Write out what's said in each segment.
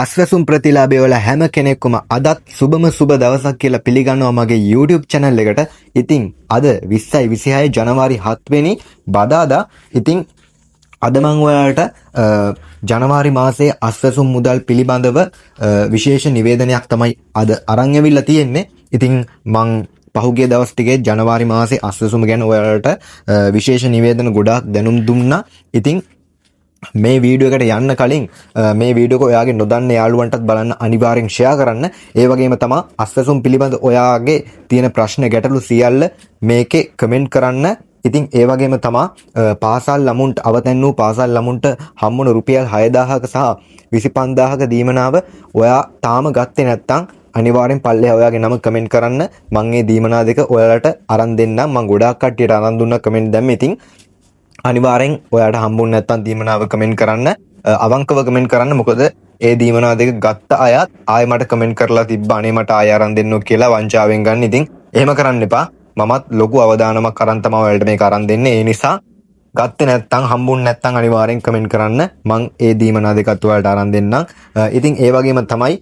අස්වැසුම් ප්‍රතිලාභය වල හැම කෙනෙක්ම අදත් සුබම සුබ දවසක් කියලා පිළිගන්නවා මගේ YouTube channel එකට. ඉතින් අද 2026 ජනවාරි 7 වෙනි බදාදා. ඉතින් අද මම ඔයාලට ජනවාරි මාසයේ අස්වැසුම් මුදල් පිළිබඳව විශේෂ නිවේදනයක් තමයි අද අරන් ඇවිල්ලා තියෙන්නේ. ඉතින් මම පහුගිය දවස් ටිකේ ජනවාරි මාසයේ අස්වැසුම ගැන ඔයාලට විශේෂ නිවේදන ගොඩාක් දැනුම් දුන්නා. ඉතින් මේ වීඩියෝ එකට යන්න කලින් මේ වීඩියෝ එක ඔයාගේ නොදන්න යාළුවන්ටත් බලන්න අනිවාර්යෙන් ෂෙයා කරන්න. ඒ වගේම තමයි අස්වැසුම් පිළිබඳ ඔයාගේ තියෙන ප්‍රශ්න ගැටලු සියල්ල මේකේ කමෙන්ට් කරන්න. ඉතින් ඒ වගේම තමයි පාසල් ළමුන්ට අවතැන් වූ පාසල් ළමුන්ට හම්බුන රුපියල් 6000ක සහ 25000ක දීමනාව ඔයා තාම ගත්තේ නැත්නම් අනිවාර්යෙන් පල්ලෙහා ඔයාගේ නම කමෙන්ට් කරන්න. මම මේ දීමනා දෙක ඔයාලට අරන් දෙන්නම්. මම ගොඩාක් කට්ටියට අරන් දුන්නා කමෙන්ට් දැම්මේ. ඉතින් අනිවාර්යෙන් ඔයාට හම්බුනේ නැත්නම් දීමනාව කමෙන්ට් කරන්න. අවංකව කමෙන්ට් කරන්න. මොකද ඒ දීමනාව දෙක ගත්ත අයත් ආයෙ මට කමෙන්ට් කරලා තිබ්බා අනේ මට ආයෙ අරන් දෙන්නෝ කියලා වංචාවෙන් ගන්න. ඉතින් එහෙම කරන්න එපා. මමත් ලොකු අවදානමක් අරන් තමයි ඔයාලට මේක අරන් දෙන්නේ. ඒ නිසා ගත්තේ නැත්නම් හම්බුනේ නැත්නම් අනිවාර්යෙන් කමෙන්ට් කරන්න. මං ඒ දීමනාව දෙකත් ඔයාලට අරන් දෙන්නම්. ඉතින් ඒ වගේම තමයි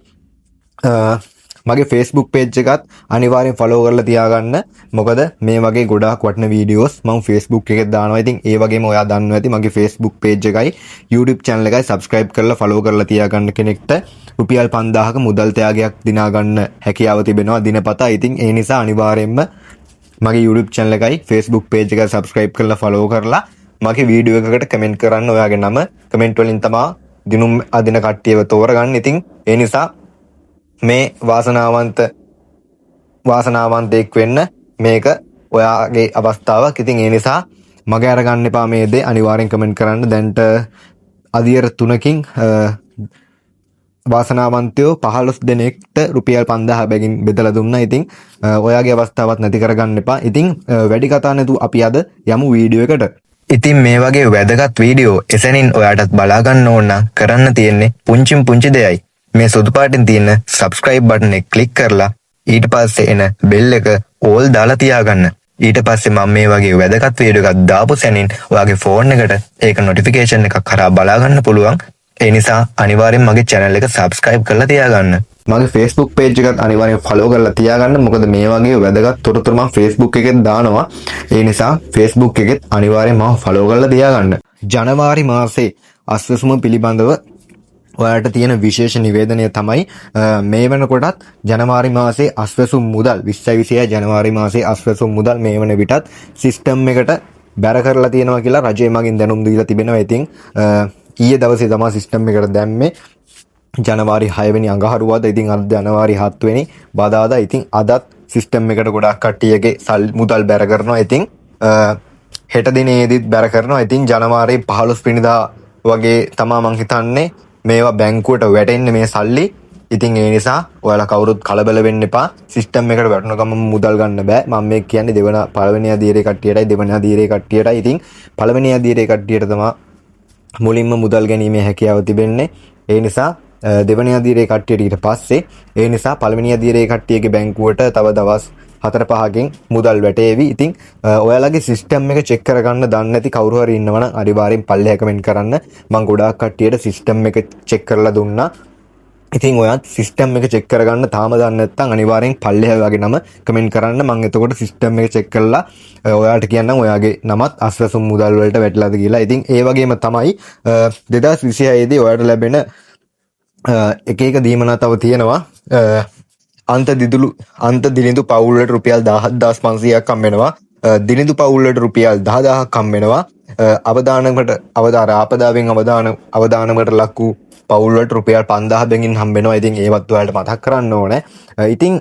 මගේ Facebook page එකත් අනිවාර්යෙන් follow කරලා තියාගන්න. මොකද මේ වගේ ගොඩාක් වටින වීඩියෝස් මම Facebook එකේ දානවා. ඉතින් ඒ වගේම ඔයා දන්නවා ඇති මගේ Facebook page එකයි YouTube channel එකයි subscribe කරලා follow කරලා තියාගන්න කෙනෙක්ට රුපියල් 5000ක මුදල් ත්‍යාගයක් දිනා ගන්න හැකියාව තිබෙනවා දිනපතා. ඉතින් ඒ නිසා අනිවාර්යෙන්ම මගේ YouTube channel එකයි Facebook page එකයි subscribe කරලා follow කරලා මගේ වීඩියෝ එකකට comment කරන්න. ඔයාගේ නම comment වලින් තමයි දිනුම් අදින කට්ටියව තෝරගන්න. ඉතින් ඒ නිසා මේ වාසනාවන්තයෙක් වෙන්න මේක ඔයාගේ අවස්ථාවක්. ඉතින් ඒ නිසා මගේ අරගන්න එපා මේ දේ. අනිවාර්යෙන් කමෙන්ට් කරන්න. දැන්ට අදියර 3කින් වාසනාවන්තයෝ 15 දෙනෙක්ට රුපියල් 5000 බැගින් බෙදලා දුන්නා. ඉතින් ඔයාගේ අවස්ථාවක් නැති කරගන්න එපා. ඉතින් වැඩි කතා නැතුව අපි අද යමු වීඩියෝ එකට. ඉතින් මේ වගේ වැදගත් වීඩියෝ එසැනින් ඔයාටත් බලා ගන්න ඕන නම් කරන්න තියෙන්නේ පුංචි දෙයයි. මේ සුදු පාටින් තියෙන subscribe button එක click කරලා ඊට පස්සේ එන bell එක all දාලා තියාගන්න. ඊට පස්සේ මම මේ වගේ වැදගත් වීඩියෝ එකක් දාපු සැනින් ඔයාගේ phone එකට ඒක notification එකක් කරා බලා ගන්න පුළුවන්. ඒ නිසා අනිවාර්යෙන් මගේ channel එක subscribe කරලා තියාගන්න. මගේ Facebook page එකත් අනිවාර්යෙන් follow කරලා තියාගන්න. මොකද මේ වගේ වැදගත් තොරතුරු මම Facebook එකෙන් දානවා. ඒ නිසා Facebook එකෙත් අනිවාර්යෙන් මම follow කරලා තියාගන්න. ජනවාරි මාසේ අස්වැසුම පිළිබඳව ඔයාලට තියෙන විශේෂ නිවේදනය තමයි මේ වෙනකොටත් ජනවාරි මාසේ අස්වැසුම් මුදල් 2026 ජනවාරි මාසේ අස්වැසුම් මුදල් මේ වන විටත් සිස්ටම් එකට බැර කරලා තියෙනවා කියලා රජය මගින් දැනුම් දීලා තිබෙනවා. ඉතින් ඊයේ දවසේ තමයි සිස්ටම් එකට දැම්මේ ජනවාරි 6 වෙනි අඟහරුවාදා. ඉතින් අද ජනවාරි 7 වෙනි බදාදා. ඉතින් අදත් සිස්ටම් එකට ගොඩාක් කට්ටියගේ මුදල් බැර කරනවා. ඉතින් හෙට දිනේදීත් බැර කරනවා. ඉතින් ජනවාරි 15 වෙනිදා වගේ තමයි මං හිතන්නේ මේවා බැංකුවට වැටෙන්නේ මේ සල්ලි. ඉතින් ඒ නිසා ඔයාලා කවුරුත් කලබල වෙන්න එපා. සිස්ටම් එකට වැටුණ ගමන් මුදල් ගන්න බෑ. මම මේ කියන්නේ පළවෙනි අදියරේ කට්ටියටයි දෙවෙනි අදියරේ කට්ටියටයි. ඉතින් පළවෙනි අදියරේ කට්ටියට තමයි මුලින්ම මුදල් ගැනීමේ හැකියාව තිබෙන්නේ. ඒ නිසා දෙවෙනි අදියරේ කට්ටියට ඊට පස්සේ ඒ නිසා පළවෙනි අදියරේ කට්ටියගේ බැංකුවට තව දවස් 4-5කින් මුදල් වැටේවි. ඉතින් ඔයාලගේ සිස්ටම් එක චෙක් කරගන්න දන්නේ නැති කවුරු හරි ඉන්නවනම් අනිවාර්යෙන් පල්ලෙහා කමෙන්ට් කරන්න. මම ගොඩාක් කට්ටියට සිස්ටම් එක චෙක් කරලා දුන්නා. ඉතින් ඔයාත් සිස්ටම් එක චෙක් කරගන්න තාම දන්නේ නැත්නම් අනිවාර්යෙන් පල්ලෙහා ඔයාගේ නම කමෙන්ට් කරන්න. මම එතකොට සිස්ටම් එක චෙක් කරලා ඔයාලට කියන්නම් ඔයාගේ නමත් අස්වැසුම් මුදල් වලට වැටලාද කියලා. ඉතින් ඒ වගේම තමයි 2026 දී ඔයාලට ලැබෙන එක දීමනා තව තියෙනවා. අන්ත දිලිඳු පවුල් වලට රුපියල් 17500ක් හම්බ වෙනවා. දිලිඳු පවුල් වලට රුපියල් 10000ක් හම්බ වෙනවා. අවදානමකට ලක් වූ පවුල් වලට රුපියල් 5000 බැගින් හම්බ වෙනවා. ඉතින් ඒවත් ඔයාලට මතක් කරන්න ඕනේ. ඉතින්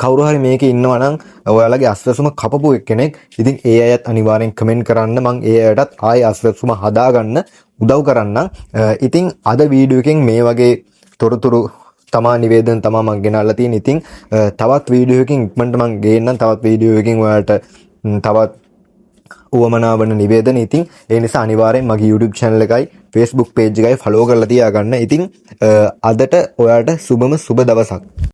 කවුරු හරි මේකේ ඉන්නවා නම් ඔයාලගේ අස්වැසුම කපපු එක්කෙනෙක් ඉතින් ඒ අයත් අනිවාර්යෙන් කමෙන්ට් කරන්න. මම ඒ අයටත් ආයෙ අස්වැසුම හදාගන්න උදව් කරන්නම්. ඉතින් අද වීඩියෝ එකෙන් මේ වගේ තොරතුරු තමා නිවේදන තමා මම ගෙනල්ලා තියෙන. ඉතින් තවත් වීඩියෝ එකකින් ඉක්මනට මම ගේන්නම්. තවත් වීඩියෝ එකකින් ඔයාලට තවත් උවමනා වන නිවේදන. ඉතින් ඒ නිසා අනිවාර්යෙන් මගේ YouTube channel එකයි Facebook page එකයි follow කරලා තියාගන්න. ඉතින් අදට ඔයාලට සුබම සුබ දවසක්.